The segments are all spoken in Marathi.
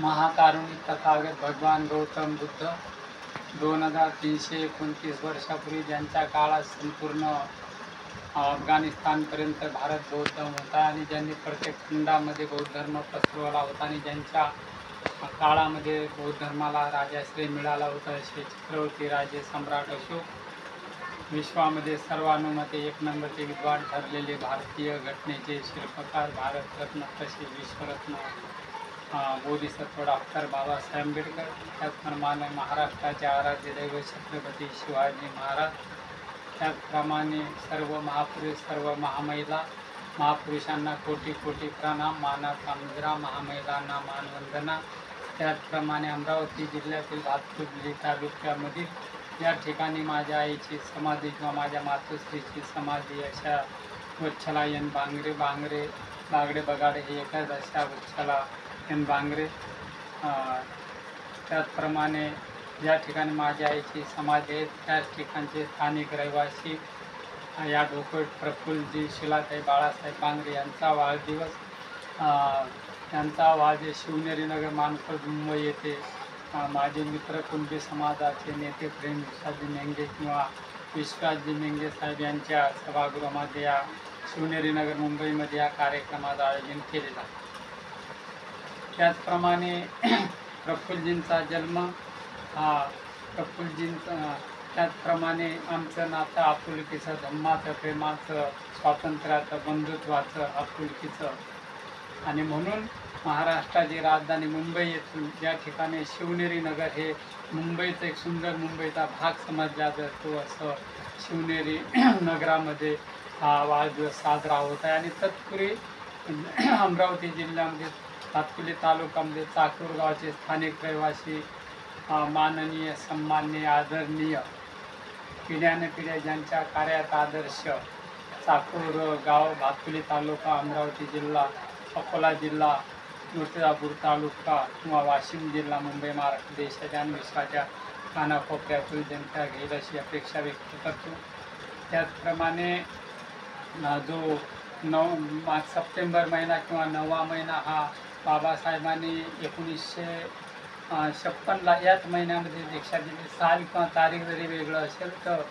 महाकारुणिक तथागत भगवान गौतम बुद्ध 2329 वर्षापूर्वी ज्यांच्या काळात संपूर्ण अफगाणिस्तानपर्यंत भारत बौद्ध होता आणि ज्यांनी प्रत्येक खंडामध्ये बौद्ध धर्म पसरवला होता आणि ज्यांच्या काळामध्ये बौद्ध धर्माला राजाश्रय मिळाला होता असे चक्रवर्ती राजे सम्राट अशोक विश्वामध्ये सर्वानुमते एक नंबरचे विद्वान ठरलेले भारतीय घटनेचे शिल्पकार भारतरत्न तसे विश्वरत्न बोधिसत्व डॉक्टर बाबासाहेब आंबेडकर त्याचप्रमाणे महाराष्ट्राचे आराध्य दैवत छत्रपती शिवाजी महाराज त्याचप्रमाणे सर्व महापुरुष सर्व महामहिला महापुरुषांना कोटी कोटी प्रणाम मानाचा मुद्रा महामहिलांना मानवंदना त्याचप्रमाणे अमरावती जिल्ह्यातील भातकुली तालुक्यामधील या ठिकाणी माझ्या आईची समाधी किंवा माझ्या मातोश्रीची समाधी अशा वच्छला एन बागडे बगाडे हे एकाच अशा वच्छला एन बांगरे त्याचप्रमाणे ज्या ठिकाणी माझ्या आईची समाधी आहे त्याच ठिकाणचे स्थानिक रहिवासी या डोकोट प्रफुल्लजी शिलाताई बाळासाहेब बांगरे यांचा वाढदिवस त्यांचा वाढदिवस शिवनेरीनगर मानखुर्द मुंबई येथे माझे मित्र कुणबी समाजाचे नेते प्रेम विश्वासजी मेंगे किंवा विश्वासजी मेंगे साहेब यांच्या सभागृहामध्ये या शिवनेरीनगर मुंबईमध्ये या कार्यक्रमाचं आयोजन केलेलं आहे. त्याचप्रमाणे प्रफुल्लजींचा जन्म हा प्रफुल्लजींचा त्याचप्रमाणे आमचं नातं आपुलकीचं धम्माचं प्रेमाचं स्वातंत्र्याचं बंधुत्वाचं आपुलकीचं आणि म्हणून महाराष्ट्राची राजधानी मुंबई येथून ज्या ठिकाणी शिवनेरी नगर हे मुंबईचं एक सुंदर मुंबईचा भाग समजला जातो असं शिवनेरी नगरामध्ये हा वाढदिवस साजरा होत आहे. आणि तत्पूर्वी अमरावती जिल्ह्यामध्ये भातकुली तालुक्यामध्ये चाकूर गावचे स्थानिक रहिवासी माननीय सन्माननीय आदरणीय पिढ्याने पिढ्या ज्यांच्या कार्यात आदर्श चाकूर गाव भातकुली तालुका अमरावती जिल्हा अकोला जिल्हा मूर्तिजापूर तालुका किंवा वाशिम जिल्हा मुंबई महाराष्ट्र देशाच्या आणि विश्वाच्या कानाकोपऱ्यातून जनता घेईल अशी अपेक्षा व्यक्त करतो. त्याचप्रमाणे जो सप्टेंबर महिना किंवा 9वा महिना हा बाबासाहेबांनी 1956ला याच महिन्यामध्ये दीक्षा दिली. साल किंवा तारीख जरी वेगळं असेल तर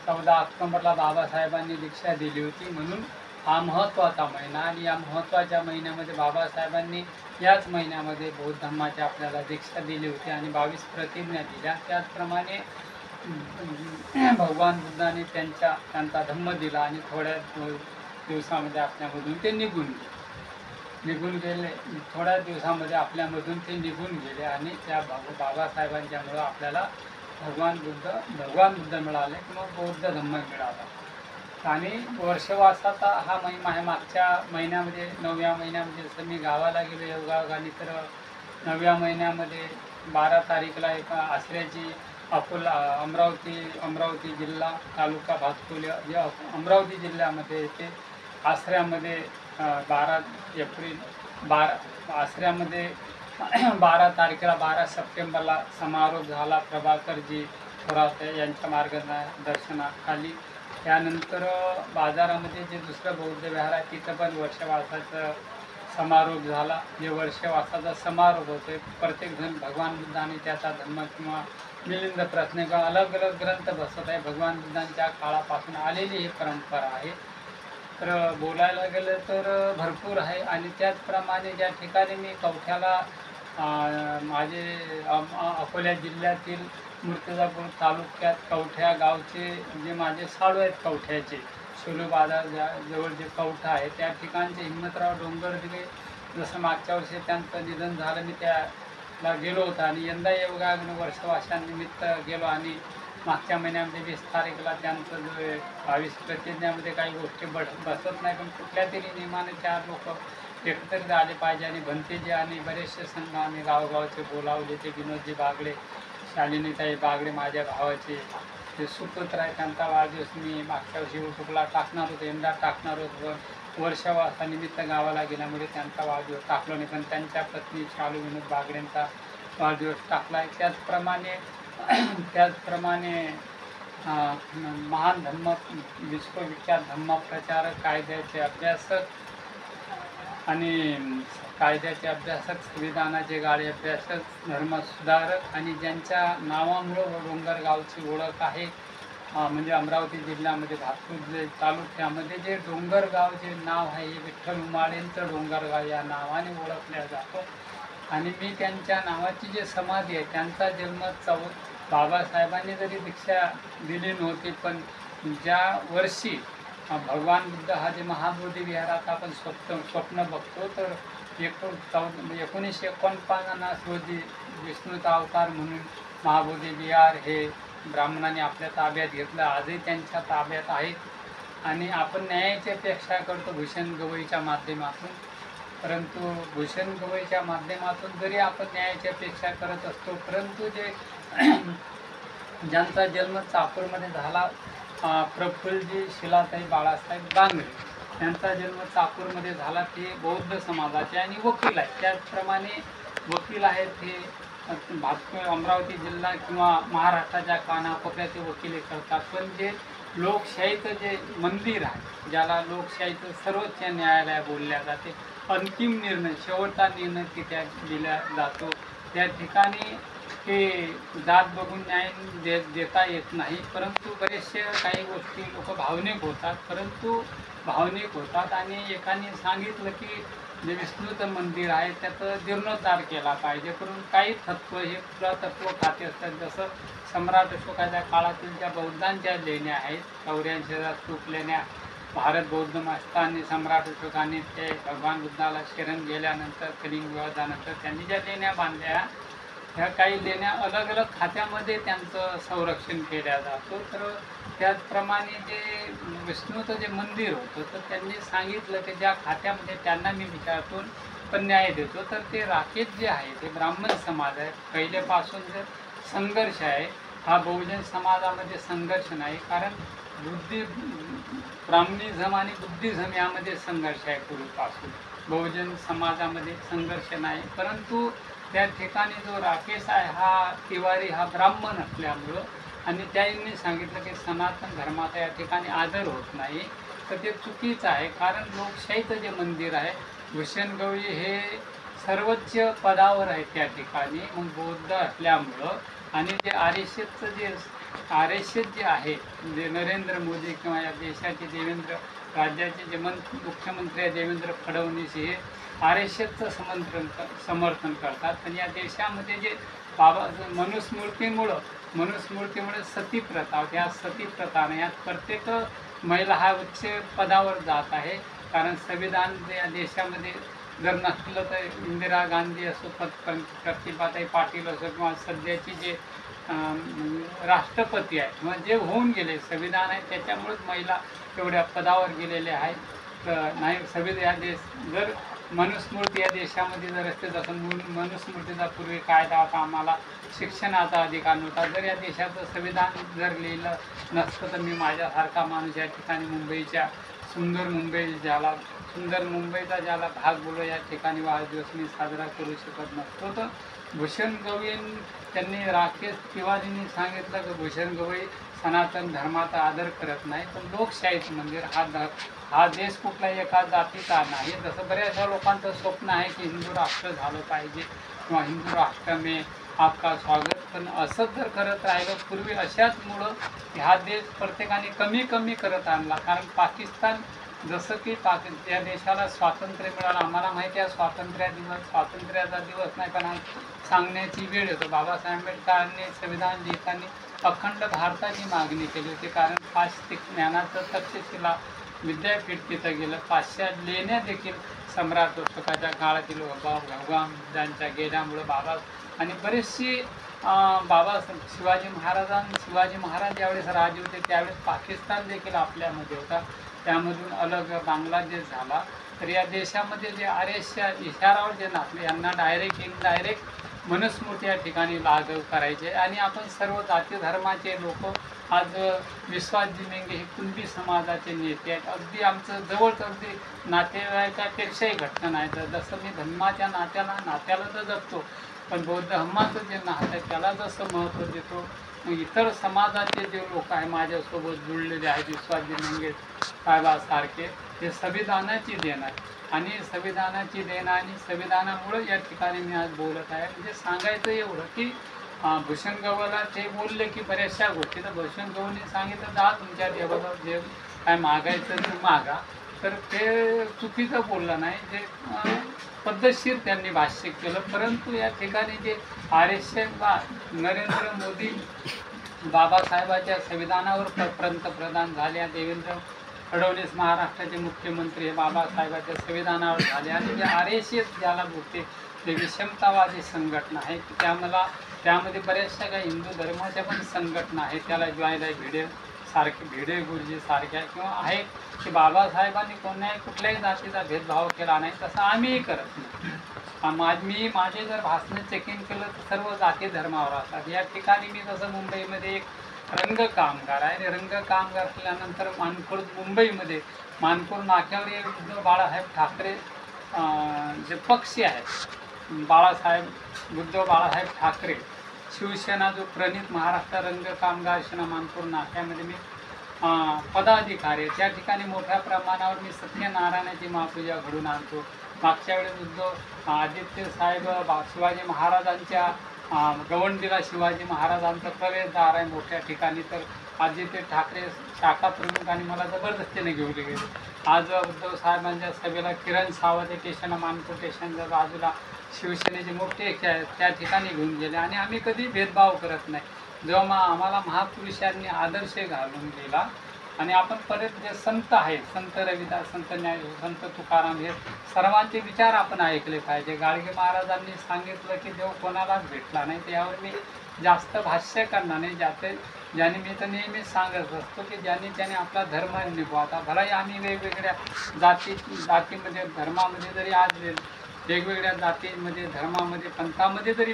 14 ऑक्टोबरला बाबासाहेबांनी दीक्षा दिली होती म्हणून हा महत्त्वाचा महिना आणि या महत्त्वाच्या महिन्यामध्ये बाबासाहेबांनी याच महिन्यामध्ये बौद्ध धर्माची आपल्याला दीक्षा दिली होती आणि 22 प्रतिज्ञा दिल्या. त्याचप्रमाणे भगवान बुद्धाने त्यांचा धम्म दिला आणि थोड्या दिवसामध्ये आपल्यामधून ते निघून गेले. थोड्या दिवसामध्ये आपल्यामधून ते निघून गेले आणि त्या बाबासाहेबांच्यामुळं आपल्याला भगवान बुद्ध मिळाले किंवा बौद्ध धम्म मिळाला. आणि वर्षवासाचा हा महिमा आहे. मागच्या महिन्यामध्ये 9व्या महिन्यामध्ये जसं मी गावाला गेलो योगायोगाने तर 9व्या महिन्यामध्ये 12 तारीखला एका आश्रयाची अमरावती जिल्हा तालुका भातकुली अमरावती जिल्ह्यामध्ये येते आश्रयामध्ये 12 आश्रयामध्ये 12 तारखेला 12 सप्टेंबरला समारोप झाला प्रभाकरजी थोरात यांच्या मार्गदर्शनाखाली. त्यानंतर बाजारामध्ये जे दुसरं बौद्ध विहार आहे तिथं पण वर्षवासाचा समारोप झाला. जे वर्षवासाचा समारोप होतो प्रत्येकजण भगवान बुद्धाने त्याचा धर्म किंवा मिलिंद प्रश्न किंवा अलग अलग ग्रंथ बसत आहे. भगवान बुद्धांच्या काळापासून आलेली ही परंपरा आहे. तर बोलायला गेलं तर भरपूर आहे. आणि त्याचप्रमाणे ज्या ठिकाणी मी कवठ्याला माझे अकोला जिल्ह्यातील मूर्तिजापूर तालुक्यात कवठ्या गावचे जे माझे साडू आहेत कवठ्याचे सोलू बाजार जवळ जे कवठा आहे त्या ठिकाणचे हिम्मतराव डोंगरदिवे जसं मागच्या वर्षी त्यांचं निधन झालं मी त्याला गेलो होतो आणि यंदा योगायोगाने वर्षवासानिमित्त गेलो आणि मागच्या महिन्यामध्ये 20 तारीखला त्यांचं जो 22 प्रतिज्ञामध्ये काही गोष्टी बसत नाही पण कुठल्या तरी नियमाने 4 लोक एकत्रित आले पाहिजे आणि भंतेजी आणि बरेचसे संघ आम्ही गावगावचे बोलावले. ते विनोदजी बागडे शालिनीताई बागडे माझ्या भावाचे ते सुपुत्र आहे त्यांचा वाढदिवस मी मागच्या वर्षी यूट्यूबला टाकणार होतो यंदा टाकणार होतो. वर्षवासानिमित्त गावाला गेल्यामुळे त्यांचा वाढदिवस टाकलो नाही पण त्यांच्या पत्नी शालू विनोद बागडेंचा वाढदिवस टाकला आहे. त्याचप्रमाणे महान धम्म विश्वविख्यात धम्म प्रचारक कायद्याचे अभ्यासक आणि कायद्याचे अभ्यासक, संविधानाचे गाढे अभ्यासक, धर्मसुधारक आणि ज्यांच्या नावामुळं डोंगरगावची ओळख आहे, म्हणजे अमरावती जिल्ह्यामध्ये भातकुर्ली तालुक्यामध्ये जे डोंगरगाव जे नाव आहे हे विठ्ठल उमाळेंचं डोंगरगाव या नावाने ओळखल्या जातो. आणि मी त्यांच्या नावाची जे समाधी आहे त्यांचा जन्म बाबासाहेबांनी जरी दीक्षा दिली नव्हती, पण ज्या वर्षी भगवान बुद्ध हा जे महाबोधी विहारात आपण स्वप्न बघतो, तर 1949 रोजी विष्णूचा अवतार म्हणून महाबोधी विहार हे ब्राह्मणांनी आपल्या ताब्यात घेतलं. आजही त्यांच्या ताब्यात आहे. आणि आपण न्यायाची अपेक्षा करतो भूषण गवईच्या माध्यमातून, परंतु भूषण गवईच्या माध्यमातून जरी आपण न्यायाची अपेक्षा करत असतो, परंतु जे ज्यांचा जन्म चाकूरमध्ये झाला, प्रफुल्लजी शिलाताई बाळासाहेब बांगरे यांचा जन्म चाकूरमध्ये झाला, ते बौद्ध समाजाचे आणि वकील आहेत. त्याचप्रमाणे वकील आहेत हे अमरावती जिल्हा किंवा महाराष्ट्राच्या कानाकोपऱ्यात ते वकिली करतात. पण जे लोकशाहीचं जे मंदिर आहे, ज्याला लोकशाहीचं सर्वोच्च न्यायालय बोलल्या जाते, अंतिम निर्णय, शेवटचा निर्णय तिथे दिला जातो, त्या ठिकाणी ते जात बघून न्याय देता येत नाही. परंतु बरेचसे काही गोष्टी लोक भावनिक होतात आणि एकाने सांगितलं की जे विष्णूचं मंदिर आहे त्याचं जीर्णोद्धार केला पाहिजे. करून काही तत्त्व हे पुरातत्व खाते असतात, जसं सम्राट अशोकाच्या काळातील ज्या बौद्धांच्या लेण्या आहेत, 84,000 स्तूप लेण्या भारत बौद्ध असताना सम्राट अशोकाने ते भगवान बुद्धाला शरण गेल्यानंतर, कलिंग विवादानंतर त्यांनी ज्या लेण्या बांधल्या, ह्या काही लेण्या अलग अलग खात्यामध्ये त्यांचं संरक्षण केल्या जातो. तर त्याचप्रमाणे जे विष्णूचं जे मंदिर होतं, तर त्यांनी सांगितलं की ज्या खात्यामध्ये त्यांना मी विचारतून पण न्याय देतो, तर ते राकेश जे आहे ते ब्राह्मण समाज आहे. पहिल्यापासून जर संघर्ष आहे, हा बहुजन समाजामध्ये संघर्ष नाही, कारण ब्राह्मणिझम आणि बुद्धिझम यामध्ये संघर्ष आहे पूर्वीपासून. बहुजन समाजामध्ये संघर्ष नाही, परंतु त्या ठिकाणी जो राकेश आहे हा तिवारी, हा ब्राह्मण असल्यामुळं, आणि त्यांनी सांगितलं की सनातन धर्माचा या ठिकाणी आदर होत नाही, तर ते चुकीचं आहे. कारण लोकशाहीचं जे मंदिर आहे, भूषण गवई हे सर्वोच्च पदावर आहे त्या ठिकाणी, मग बौद्ध असल्यामुळं. आणि जे आरएसएस जे आहे, जे नरेंद्र मोदी किंवा या देशाचे राज्याचे जे मुख्यमंत्री आहे देवेंद्र फडणवीस, हे आरएसएसचं समर्थन करतात. आणि या देशामध्ये जे मनुस्मृतीमुळे सती प्रथा होती, या सती प्रथाने यात प्रत्येक महिला हा उच्च पदावर जात आहे. कारण संविधान या देशामध्ये जर नसलं तर इंदिरा गांधी असो, प्रतिभाताई पाटील असो, किंवा सध्याची जे राष्ट्रपती आहे किंवा जे होऊन गेले, संविधान आहे त्याच्यामुळेच महिला एवढ्या पदावर गेलेल्या आहेत. नाही, संविधान जर मनुस्मृती या देशामध्ये जर असते, जसं मनुस्मृतीचा पूर्वी कायदा होता, आम्हाला शिक्षणाचा अधिकार नव्हता, जर या देशाचं संविधान जर लिहिलं नसतं, तर मी माझ्यासारखा माणूस या ठिकाणी मुंबईच्या सुंदर मुंबईचा ज्याला भाग बोलू या ठिकाणी वाढदिवस मी साजरा करू शकत नसतो. तर भूषण गवई त्यांनी राकेश तिवारींनी सांगितलं की भूषण गवई सनातन धर्माचा आदर करत नाही, पण लोकशाहीचं मंदिर हा देश कुठलाही एका जातीचा नाही. जसं बऱ्याचशा लोकांचं स्वप्न आहे की हिंदू राष्ट्र झालं पाहिजे किंवा हिंदू राष्ट्र में आपका स्वागत, पण असंच जर करत राहिलं, पूर्वी अशाचमुळं हा देश प्रत्येकाने कमी करत आणला. कारण पाकिस्तान, जसं की या देशाला स्वातंत्र्य मिळालं, आम्हाला माहिती आहे स्वातंत्र्याचा दिवस नाही, पण सांगण्याची वेळ येतो. बाबासाहेब आंबेडकरांनी संविधान लिहिताना अखंड भारताची मागणी केली होती, कारण पाश्चिमात्य ज्ञानाचं तक्षशिला विद्यापीठ तिथं गेलं. पाश्चात्य लेण्या देखील सम्राट अशोकाच्या काळातील भगवान बुद्धांच्या गेल्यामुळं आणि बरेचसे शिवाजी महाराज ज्यावेळेस राजे होते त्यावेळेस पाकिस्तान देखील आपल्यामध्ये होता, त्यामधून अलग बांगलादेश झाला. तर या देशामध्ये जे आरएसच्या इशारावर जे नाचले, यांना इनडायरेक्ट मनुस्मृती या ठिकाणी लागू करायचे. आणि आपण सर्व जाती धर्माचे लोक आज विश्वासजी मेंगे हे कुणबी समाजाचे नेते आहेत. अगदी आमचं जवळच, अगदी नातेवाईकापेक्षाही घटना नाही. तर जसं मी धर्माच्या नात्याला तर जगतो, पण बौद्ध धर्माचं जे नातं आहे त्याला जसं महत्त्व देतो, मग इतर समाजाचे जे लोक आहे माझ्यासोबत जुळलेले आहेत, विश्वासजी मेंगे साहेबासारखे, हे संविधानाची देण आहे आणि संविधानाची देण आणि संविधानामुळे या ठिकाणी मी आज बोलत आहे. म्हणजे सांगायचं एवढं की भूषण गवईला ते बोलले की बऱ्याचशा गोष्टी, तर भूषण गवईने सांगितलं जा तुमच्या देवाला जे काय मागायचं ते मागा, तर ते चुकीचं बोललं नाही, जे पद्धतशीर त्यांनी भाष्य केलं. परंतु या ठिकाणी जे नरेंद्र मोदी बाबासाहेबांच्या संविधानावर पंतप्रधान झाले, देवेंद्र फडणवीस महाराष्ट्राचे मुख्यमंत्री हे बाबासाहेबांच्या संविधानावर झाले आणि जे RSS ज्याला बोलते ते विषमतावादी संघटना आहे, त्यामध्ये बऱ्याचशा काही हिंदू धर्माच्या पण संघटना आहेत, त्याला ज्वाईला भिडे गुरुजी सारख्या किंवा आहे की बाबासाहेबांनी कुठल्याही जातीचा भेदभाव केला नाही, तसं आम्हीही करत नाही. माझे जर भाषण चेकिंग केलं तर सर्व जाती धर्मावर असतात. या ठिकाणी मी जसं मुंबईमध्ये एक रंगकामगार आहे, रंगकामगार असल्यानंतर मुंबईमध्ये मानपूर नाक्यावर एक उद्धव बाळासाहेब ठाकरे जे पक्षी आहेत, उद्धव बाळासाहेब ठाकरे शिवसेना जो प्रणित महाराष्ट्र रंगकामगार सेना मानपूर नाक्यामध्ये मी पदाधिकारी आहे. त्या ठिकाणी मोठ्या प्रमाणावर मी सत्यनारायणाची महापूजा घडून आणतो. मागच्या वेळेस उद्धव आदित्य साहेब शिवाजी महाराजांच्या गवंडीला शिवाजी महाराजांचा प्रवेशद्वार आहे मोठ्या ठिकाणी, तर आदित्य ठाकरे शाखा प्रमुखांनी मला जबरदस्तीने घेऊन गेले. आज उद्धव साहेबांच्या सभेला किरण सावंत स्टेशन मानपूर स्टेशनच्या बाजूला शिवसेनेचे मोठे त्या ठिकाणी घेऊन गेले आणि आम्ही कधी भेदभाव करत नाही. जेव्हा आम्हाला महापुरुषांनी आदर्श घालून दिला आणि आपण परत जे संत आहेत, संत रविदास, संत संत तुकाराम, हे सर्वांचे विचार आपण ऐकले पाहिजे. गाडगे महाराजांनी सांगितलं की देव कोणालाच भेटला नाही, त्यावर मी जास्त भाष्य करणार नाही. ज्याने मी तर नेहमीच सांगत असतो की त्याने आपला धर्म निभवावा. भलाही आम्ही वेगवेगळ्या जातीमध्ये धर्मामध्ये जरी आज वेगवेगळ्या जातीमध्ये धर्मामध्ये पंथामध्ये जरी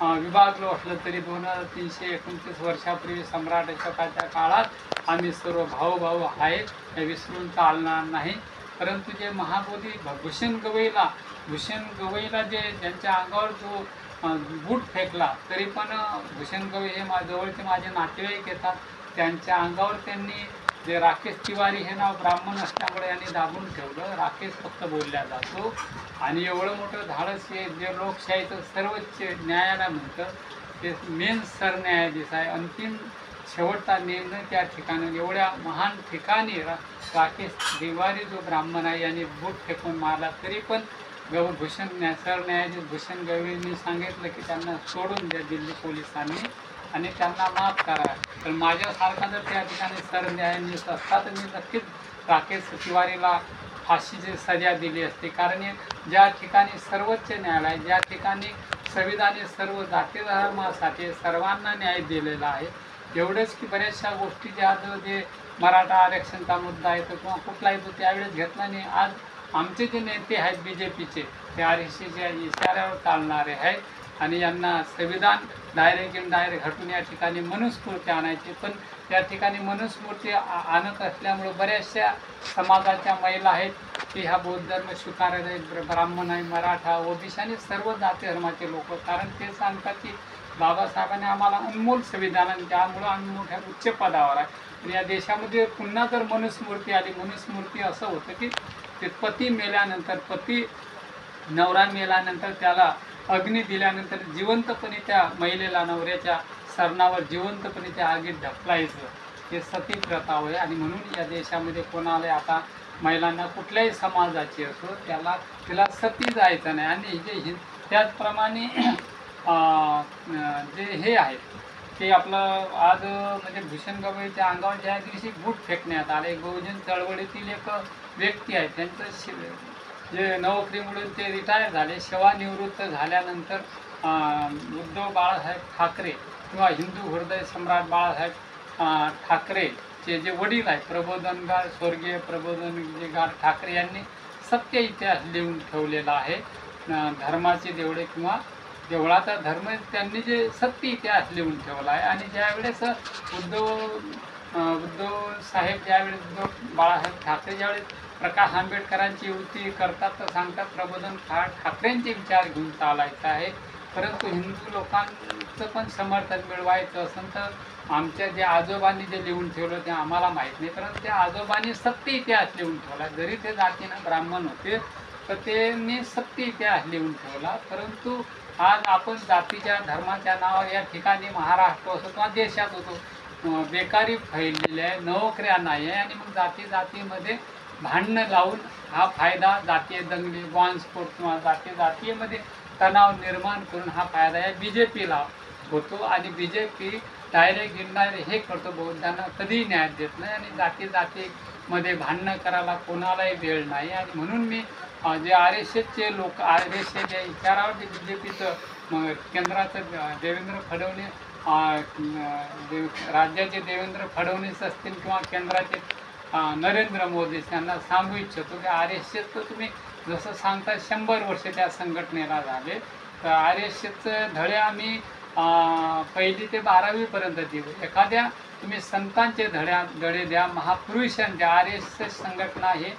विभागलो असलं तरी 2329 वर्षापूर्वी सम्राट अशोकाच्या काळात आम्ही सर्व भाऊ आहे, हे विसरून चालणार नाही. परंतु जे महाबोधी भूषण गवईला ज्यांच्या अंगावर जो बूट फेकला, तरी पण भूषण गवई हे जवळचे माझे नातेवाईक येतात, त्यांच्या अंगावर त्यांनी जे राकेश तिवारी हे नाव ब्राह्मण असल्यामुळे यांनी दाबून ठेवलं. राकेश फक्त बोलला जातो आणि एवढं मोठं धाडस हे जे लोकशाहीचं सर्वोच्च न्यायालय म्हणतं ते मेन सरन्यायाधीश आहे. अंतिम शेवटचा निर्णय त्या ठिकाणी एवढ्या महान ठिकाणी राकेश तिवारी जो ब्राह्मण आहे यांनी बूट फेकून मारला, तरी पण सरन्यायाधीश भूषण गवईंनी सांगितलं की त्यांना सोडून द्या दिल्ली पोलिसांनी आणि त्यांना माफ करा. तर माझ्यासारखा जर त्या ठिकाणी सरन्यायाधीश असता तर मी नक्कीच राकेश तिवारीला फाशीची सजा दिली असते. कारण ज्या ठिकाणी सर्वोच्च न्यायालय, ज्या ठिकाणी संविधाने सर्व जाती धर्मासाठी सर्वांना न्याय दिलेला आहे, एवढंच की बऱ्याचशा गोष्टी जे मराठा आरक्षणचा मुद्दा येतो किंवा कुठलाही तो त्यावेळेस घेतला नाही. आज आमचे जे नेते आहेत BJPचे ते RSSच्या इशाऱ्यावर चालणारे आहेत आणि यांना संविधान डायरेक्ट घटून या ठिकाणी मनुस्मृती आणायची. पण त्या ठिकाणी मनुस्मृती आणत असल्यामुळे बऱ्याचशा समाजाच्या महिला आहेत की ह्या बौद्ध धर्म स्वीकारत आहेत, ब्राह्मण आहे, मराठा, OBC आणि सर्व जाती धर्माचे लोक. कारण ते सांगतात की बाबासाहेबांनी आम्हाला अनमोल संविधान आणि त्यामुळं आम्ही मोठ्या उच्च पदावर आहे. आणि या देशामध्ये पुन्हा जर मनुस्मृती आली, मनुस्मृती असं होतं की ते नवरा मेल्यानंतर त्याला अग्नी दिल्यानंतर जिवंतपणे त्या महिलेला नवऱ्याच्या सरणावर जिवंतपणे त्या आगीत ढकलायचं, हे सती प्रथा आहे. आणि म्हणून या देशामध्ये कोणाला आता महिलांना कुठल्याही समाजाची असो तिला सती जायचं नाही. आणि त्याचप्रमाणे जे हे आहे ते आपलं आज म्हणजे भूषण गवईच्या अंगावर ज्या दिवशी बूट फेकण्यात आले, बहुजन चळवळीतील एक व्यक्ती आहे, त्यांचं जे नोकरीमुळे ते रिटायर झाले, सेवानिवृत्त झाल्यानंतर उद्धव बाळासाहेब ठाकरे किंवा हिंदू हृदय सम्राट बाळासाहेब ठाकरेचे जे वडील आहेत स्वर्गीय प्रबोधनगार ठाकरे यांनी सत्य इतिहास लिहून ठेवलेला आहे. धर्माचे देवळे किंवा देवळाचा धर्म त्यांनी जे सत्य इतिहास लिहून ठेवला आहे. आणि ज्यावेळेस उद्धव साहेब उद्धव बाळासाहेब ठाकरे ज्यावेळेस प्रकाश आंबेडकरांची युती करतात तर सांगतात प्रबोधन ठाकरेंचे विचार घेऊन चालायचं आहे. परंतु हिंदू लोकांचं पण समर्थन मिळवायचं असेल तर आमच्या जे आजोबांनी जे लिहून ठेवलं ते आम्हाला माहीत नाही, परंतु त्या आजोबांनी सत्य इतिहास लिहून ठेवला. जरी ते जातीनं ब्राह्मण होते तर त्यांनी सत्य इतिहास लिहून ठेवला. परंतु आज आपण जातीच्या धर्माच्या नावावर या ठिकाणी महाराष्ट्र असो किंवा देशात होतो बेकारी फैललेली आहे, नोकऱ्या नाही आहे आणि मग जातीमध्ये भांडणं लावून हा फायदा जातीय दंगली बॉम्बस्फोट किंवा जातीयमध्ये तणाव निर्माण करून हा फायदा या BJPला होतो. आणि BJP डायरेक्ट इनडायरेक्ट हे करतो, बौद्धांना कधीही न्याय देत नाही आणि जातीमध्ये भांडणं करायला कोणालाही वेळ नाही. आणि म्हणून मी जे RSSचे लोक RSS या विचारावर जे BJPचं केंद्राचं देवेंद्र फडणवीस राज्याचे देवेंद्र फडणवीस असतील किंवा केंद्राचे नरेंद्र मोदी यांना सांगू इच्छितो की RSS तर तुम्ही जसं सांगता 100 वर्ष त्या संघटनेला झाले, तर RSSचं धडे आम्ही 1ली ते 12वीपर्यंत देऊ. एखाद्या तुम्ही संतांचे धडे द्या, महापुरुषांच्या. RSS संघटना हे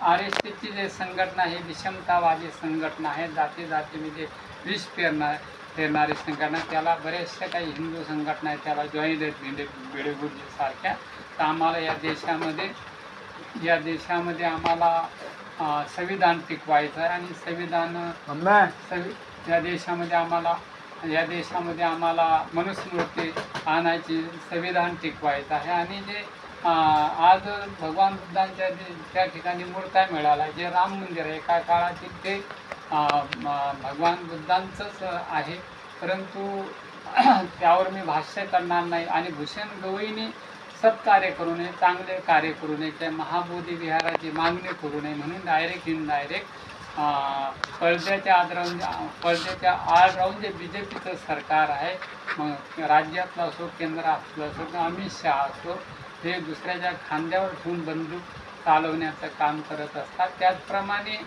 RSSची जे संघटना हे विषमतावादी संघटना आहे, जातीमध्ये विष पेरणारी संघटना. त्याला बऱ्याचशा काही हिंदू संघटना आहेत त्याला जॉईन आहेत भिडेगुरुजी सारख्या. तर आम्हाला या देशामध्ये आम्हाला संविधान टिकवायचं आहे आणि या देशामध्ये आम्हाला मनुस्मृती आणायची, संविधान टिकवायचं आहे. आणि जे आज भगवान बुद्धांच्या त्या ठिकाणी मूर्त्या मिळाला, जे राम मंदिर आहे एका काळातील ते भगवान बुद्धांचंच आहे, परंतु त्यावर मी भाष्य करणार नाही. आणि भूषण गवईंनी सत्कार्य करू नये, चांगले कार्य करू नये, त्या महाबोधी विहाराची मागणी करू नये म्हणून डायरेक्ट इनडायरेक्ट पडद्याच्या आड राहून जे BJPचं सरकार आहे, मग राज्यातलं असो केंद्रातलं असो किंवा अमित शहा असो, हे दुसऱ्याच्या खांद्यावर ठेवून बंदूक चालवण्याचं काम करत असतात. त्याचप्रमाणे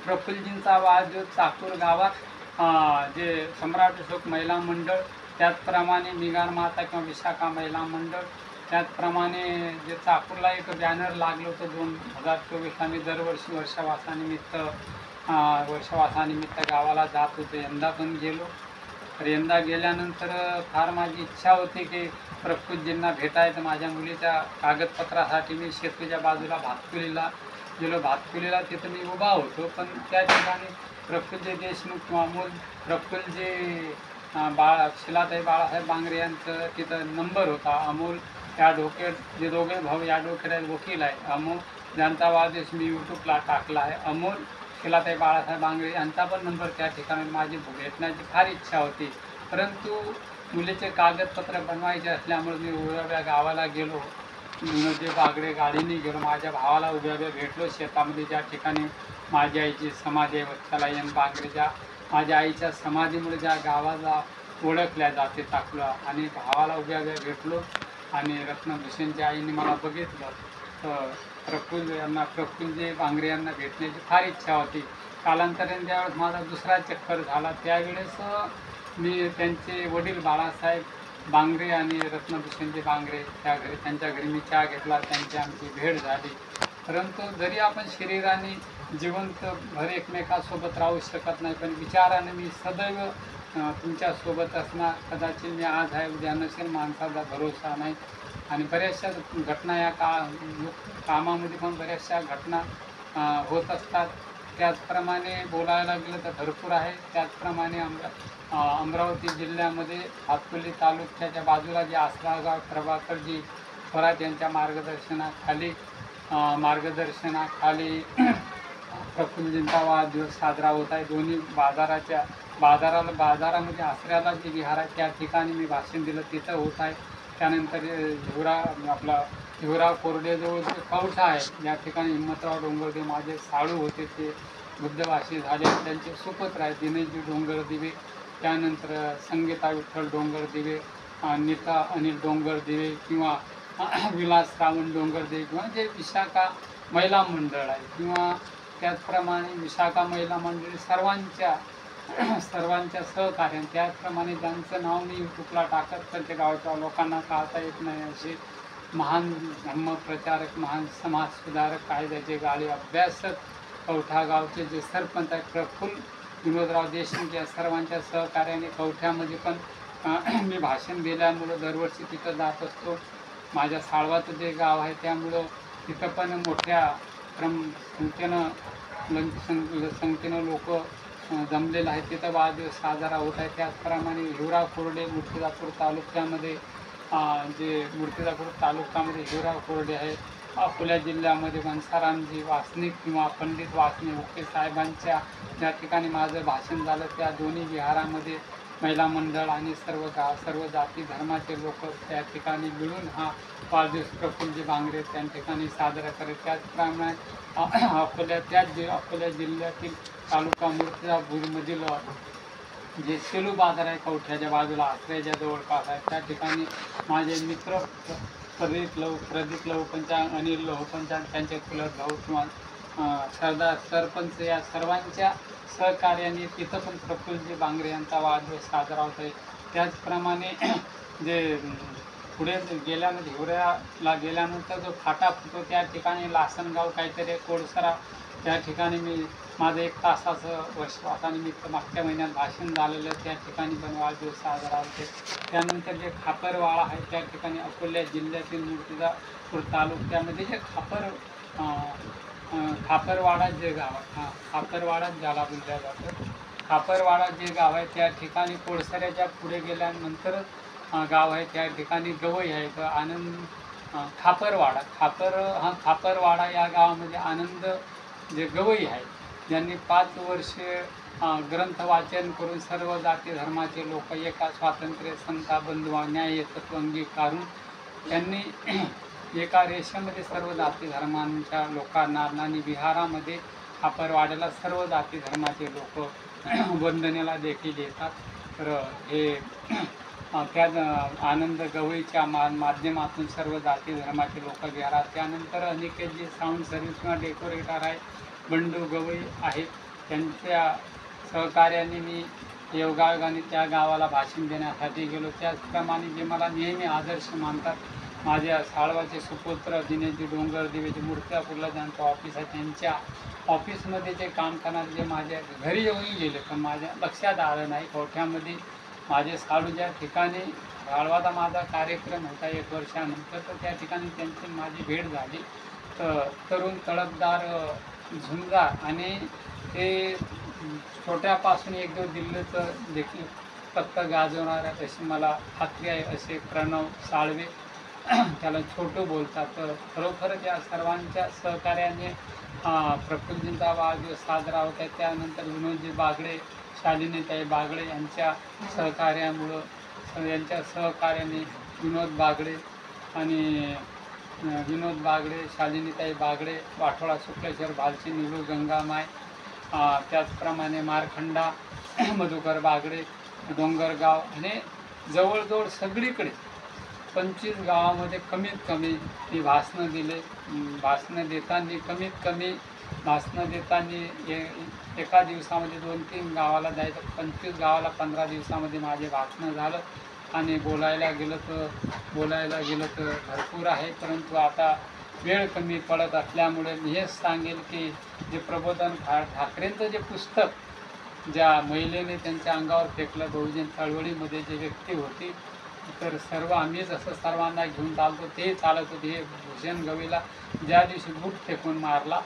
प्रफुल्लजींचा वाद जो चाकूर गावात जे सम्राट अशोक महिला मंडळ, त्याचप्रमाणे निगार माता किंवा विशाखा महिला मंडळ, त्याचप्रमाणे जे चाकूरला एक बॅनर लागलं होतं 2024 आम्ही दरवर्षी वर्षवासानिमित्त गावाला जात होतो. यंदा पण गेलो. तर यंदा गेल्यानंतर फार माझी इच्छा होती की प्रफुल्लजींना भेटायचं. माझ्या मुलीच्या कागदपत्रासाठी मी शेतूच्या बाजूला भातकुलीला गेलो. भातकुलीला तिथं मी उभा होतो, पण त्या ठिकाणी प्रफुल्लजी देशमुख किंवा अमोल प्रफुल्लजी शिलाताई बाळासाहेब बांगरे यांचं तिथं नंबर होता. अमोल ॲडव्होकेट, जे दोघे भाऊ ॲडव्होकेट वकील आहे, अमोल ज्यांचा वादच मी यूट्यूबला टाकला आहे, अमोल शिलाताई बाळासाहेब बांगरे यांचा पण नंबर त्या ठिकाणी माझी भेटण्याची फार इच्छा होती. परंतु मुलीचे कागदपत्र बनवायचे असल्यामुळे मी उभ्या गावाला गेलो. जे बागडे गाडीने गेलो. माझ्या भावाला उभ्या भेटलो शेतामध्ये, ज्या ठिकाणी माझ्या आईची समाधी आहे वत्सलायन बांगरेच्या. माझ्या आईच्या समाधीमुळे ज्या गावाला ओळखल्या जाते टाकलं, आणि भावाला उभ्या भेटलो. आणि रत्नभूषणच्या आईने मला बघितलं तर प्रफुल्लजी बांगरे यांना भेटण्याची फार इच्छा होती. कालांतराने ज्यावेळेस माझा दुसरा चक्कर झाला त्यावेळेस मी त्यांचे वडील बाळासाहेब बांगरे आणि रत्नभूषणजी बांगरे त्यांच्या घरी मी चहा घेतला, त्यांची आमची भेट झाली. परंतु जरी आपण शरीराने जिवंत भर एकमेकांसोबत राहू शकत नाही, पण विचाराने मी सदैव तुमच्यासोबत असणार. कदाचित मी आज आहे उद्या नसेल, माणसाचा भरोसा नाही. आणि बऱ्याचशा घटना या कामामध्ये पण बऱ्याचशा घटना होत असतात. त्याचप्रमाणे बोलायला गेलं तर भरपूर आहे. त्याचप्रमाणे अमरावती जिल्ह्यामध्ये हातकुली तालुक्याच्या बाजूला जे आसरागाव प्रभाकरजी थोरात यांच्या मार्गदर्शनाखाली प्रफुल्लजींचा वाढदिवस साजरा होत आहे. दोन्ही बाजारामध्ये आसऱ्याला जे विहार आहे त्या ठिकाणी मी भाषण दिलं, तिथं होत आहे. त्यानंतर हिवराव कोरडेजवळ जे कवठा आहे, या ठिकाणी हिम्मतराव डोंगरदेव माझे साडू होते, ते बुद्धवासी झाले. त्यांचे सुपुत्र आहेत दिनेशजी डोंगरदिवे, त्यानंतर संगीता विठ्ठल डोंगरदिवे, नीता अनिल डोंगरदिवे किंवा विलास रावण डोंगरदेव, किंवा जे विशाखा महिला मंडळ आहे, किंवा त्याचप्रमाणे विशाखा महिला मंडळी सर्वांच्या सहकार्याने. त्याचप्रमाणे ज्यांचं नाव मी यूट्यूबला टाकत तर ते गावच्या लोकांना कळता येत नाही असे महान धर्मप्रचारक, महान समाजसुधारक, कायद्याचे गाळे अभ्यासक कवठा गावचे जे सरपंच आहेत विनोदराव देशमुख या सर्वांच्या सहकार्याने कवठ्यामध्ये पण मी भाषण दिल्यामुळं दरवर्षी तिथं जात असतो. माझ्या साळवाचं जे गाव आहे त्यामुळं तिथं पण मोठ्या संख्येनं लोक जमलेलं आहे. तिथं वाढदिवस साजरा होत आहे. त्याचप्रमाणे हिवराव खोर्डे मूर्तिजापूर तालुक्यामध्ये जे मूर्तिजापूर तालुक्यामध्ये हिवराव खोर्डे आहे. अकोला जिल्ह्यामध्ये घनसारामजी वासनिक किंवा पंडित वासनिक ओके साहेबांच्या ज्या ठिकाणी माझं भाषण झालं त्या दोन्ही विहारामध्ये महिला मंडळ आणि सर्व जाती धर्माचे लोक त्या ठिकाणी मिळून हा वाढदिवस प्रफुल्लजी बांगरे त्या ठिकाणी साजरा करत. त्याचप्रमाणे अकोला जिल्ह्यातील तालुका मूर्तिजापूरमधील जे सेलू बाजार आहे कवठ्याच्या बाजूला आसऱ्याच्या जवळपास आहे त्या ठिकाणी माझे मित्र प्रदीप लवपंचाळ, अनिल लवपंचाळ, त्यांचे चुलत भाऊ किंवा सरदार सरपंच या सर्वांच्या सहकार्याने तिथं पण प्रफुल्लजी बांगरे यांचा वाढदिवस साजरा होत आहे. त्याचप्रमाणे जे पुढे गेल्यानंतर हिवऱ्याला गेल्यानंतर जो फाटा फुटतो त्या ठिकाणी लासनगाव काहीतरी कोळसरा त्या ठिकाणी मी माझं 1 तासाचं वर्षवासानिमित्त मागच्या महिन्यात भाषण झालेलं त्या ठिकाणी पण वाढदिवस साजरा होते. त्यानंतर जे खापरवाडा आहे त्या ठिकाणी अकोला जिल्ह्यातील मूर्तिजापूर तालुक्यामध्ये जे खापरवाडा जे गाव आहे खापरवाडा ज्याला बोलल्या जातं खापरवाडा जे गाव आहे त्या ठिकाणी कोळसऱ्याच्या पुढे गेल्यानंतर गाव आहे त्या ठिकाणी गवई आहे. तर आनंद खापरवाडा या गावामध्ये आनंद जे गवई आहे ज्यांनी 5 वर्षे ग्रंथ वाचन करून सर्व जाती धर्माचे लोक एका स्वातंत्र्य समता बंधुभाव न्याय तत्व अंगीकारून त्यांनी एका रेषेमध्ये सर्व जाती धर्मांच्या लोकांना आणि विहारामध्ये खापरवाड्याला सर्व जाती धर्माचे लोक वंदनेला देखील येतात. तर हे त्या आनंद गवईच्या माध्यमातून सर्व जाती धर्माचे लोक विहारात. त्यानंतर अनिकेत जे साऊंड सर्व्हिस किंवा डेकोरेटर आहे बंडू गवई आहेत त्यांच्या सहकार्याने मी योगायोगाने त्या गावाला भाषण देण्यासाठी गेलो. त्याचप्रमाणे जे मला नेहमी आदर्श मानतात माझ्या साळवाचे सुपुत्र दिनेशजी डोंगरदेवे जे मूर्तिजापूरला ज्यांचं ऑफिस आहे त्यांच्या ऑफिसमध्ये जे काम करणारे जे माझ्या घरी येऊन गेले पण माझ्या लक्षात आलं नाही. कवठ्यामध्ये माझे साळू ज्या ठिकाणी साळवाचा माझा कार्यक्रम होता 1 वर्षानंतर तर त्या ठिकाणी त्यांची माझी भेट झाली. तर तरुण तडफदार झुंजार आणि ते छोट्यापासून एकदम दिल्लीचं देखील पत्ता गाजवणाऱ्या अशी मला खात्री आहे असे प्रणव साळवे त्याला छोटू बोलतात. तर खरोखरच या सर्वांच्या सहकार्याने प्रफुल्लजींचा वाढदिवस साजरा होत आहे. त्यानंतर विनोदजी बागडे शालिनीताई बागडे यांच्या सहकार्याने विनोद बागडे शालिनीताई बागडे वाठोळा शुक्लेश्वर भालची निलू गंगामाय त्याचप्रमाणे मारखंडा मधुकर बागडे डोंगरगाव आणि जवळजवळ सगळीकडे 25 गावामध्ये कमीत कमी मी भाषणं दिले. भाषणं देताना एका दिवसामध्ये 2-3 गावाला जायचं 25 गावाला 15 दिवसामध्ये माझे भाषणं झालं. आणि बोलायला गेलं तर भरपूर आहे परंतु आता वेळ कमी पडत असल्यामुळे मी हेच सांगेल की जे प्रबोधन ठाकरेंचं जे पुस्तक ज्या महिलेने त्यांच्या अंगावर फेकलं बहुजन चळवळीमध्ये जे व्यक्ती होती तर सर्व आम्ही जसं सर्वांना घेऊन चालतो ते चालत होते. हे भूषण गवईला ज्या दिवशी बूट फेकून मारला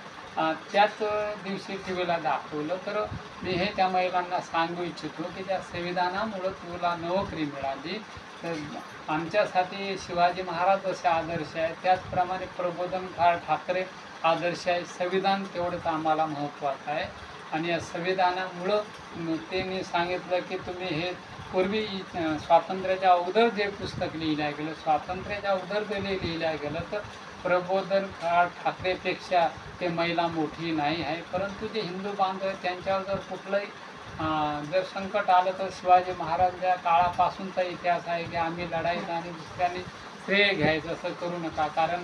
त्याच दिवशी टी व्हीला दाखवलं. तर मी हे त्या महिलांना सांगू इच्छितो की त्या संविधानामुळं तुला नोकरी मिळाली तर आमच्यासाठी शिवाजी महाराज जसे आदर्श आहे त्याचप्रमाणे प्रबोधनकार ठाकरे आदर्श आहे. संविधान तेवढंच आम्हाला महत्त्वाचं आहे आणि या संविधानामुळं ते मी सांगितलं की तुम्ही हे पूर्वी स्वातंत्र्याच्या अगोदर जे पुस्तक लिहिलं गेलं स्वातंत्र्याच्या अगोदर जे लिहिलं गेलं तर प्रबोधनकार ठाकरेपेक्षा ते महिला मोठी नाही आहे. परंतु जे हिंदू बांधव आहेत त्यांच्यावर जर कुठलंही जर संकट आलं तर शिवाजी महाराजांच्या काळापासूनचा इतिहास आहे की आम्ही लढायचं आणि दुसऱ्यांनी श्रेय घ्यायचं असं करू नका. कारण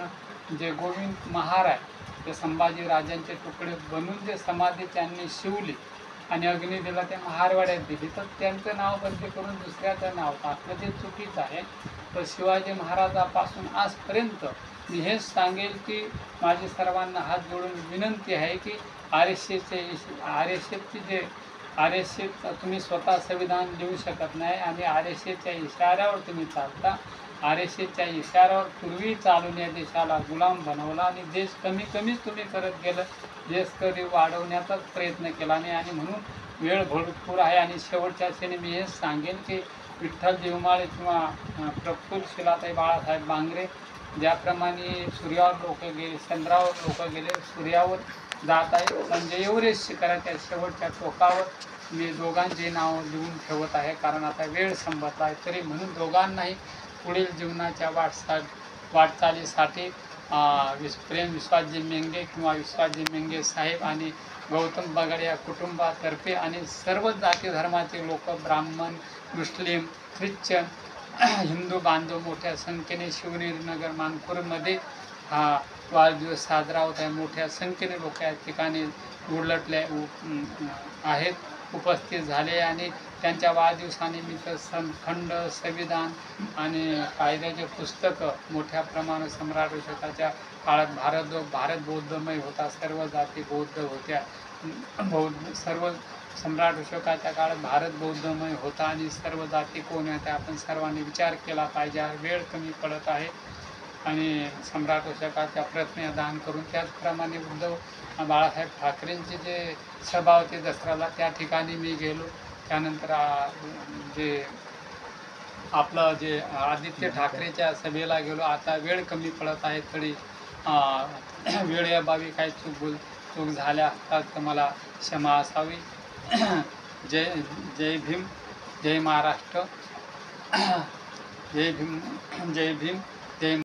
जे गोविंद महार आहे ते संभाजी राजांचे तुकडे बनवून जे समाधी त्यांनी शिवली आणि अग्नी दिला ते महारवाड्यात दिली तर त्यांचं नाव बदली करून दुसऱ्याचं नाव टाकलं ते चुकीचं आहे. तर शिवाजी महाराजापासून आजपर्यंत मी हेच सांगेल की माझी सर्वांना हात जोडून विनंती आहे की आर एस एसचे जे आर एस तुम्ही स्वतः संविधान लिहू शकत नाही आणि आर एस एच्या इशाऱ्यावर तुम्ही चालता. आर एस एच्या इशाऱ्यावर पूर्वी चालून या देशाला गुलाम बनवला आणि देश कमीच तुम्ही करत गेलं. देश कधी वाढवण्याचाच प्रयत्न केला नाही आणि म्हणून वेळ भरपूर आहे. आणि शेवटच्या क्षणी मी हेच सांगेन की विठ्ठल देवमाळे किंवा प्रफुल्ल शिलाताई बाळासाहेब बांगरे ज्याप्रमाणे सूर्यावर लोक गेले, चंद्रावर लोक गेले, सूर्यावर जात आहे, संजय एव्हरेस्ट शिखराच्या शेवटच्या टोकावर मी दोघांचे नाव लिहून ठेवत आहे. कारण आता वेळ संपत आहे. तरी म्हणून दोघांनाही पुढील जीवनाच्या वाटचालीसाठी प्रेम विश्वासजी मेंगे किंवा विश्वासजी मेंगे साहेब आणि गौतम बगाड या कुटुंबातर्फे आणि सर्व जाती धर्माचे लोक, ब्राह्मण, मुस्लिम, ख्रिश्चन, हिंदू बांधव मोठ्या संख्येने शिवनेरीनगर मानखुर्दमध्ये हा वाढदिवस साजरा होत आहे. मोठ्या संख्येने लोक या ठिकाणी उलटले आहेत, उपस्थित झाले आणि त्यांच्या वाढदिवसानिमित्त खंड, संविधान आणि कायद्याचे पुस्तकं मोठ्या प्रमाणात सम्राट अशोकाच्या काळात भारत बौद्धमय होता. सर्व जाती बौद्ध होत्या. सर्व सम्राट अशोकाच्या काळात भारत बौद्धमय होता आणि सर्व जाती कोण होत्या आपण सर्वांनी विचार केला पाहिजे. वेळ कमी पडत आहे आणि सम्राट अशोकाच्या प्रतिज्ञा दान करून त्याचप्रमाणे उद्धव बाळासाहेब ठाकरेंचे जे सभा होते दसऱ्याला त्या ठिकाणी मी गेलो. त्यानंतर जे आपलं जे आदित्य ठाकरेच्या सभेला गेलो. आता वेळ कमी पडत आहे तरी वेळेअभावी काही चूक झाल्या असतात तर मला क्षमा असावी. जय भीम, जय महाराष्ट्र, जय भीम, जय भीम, जय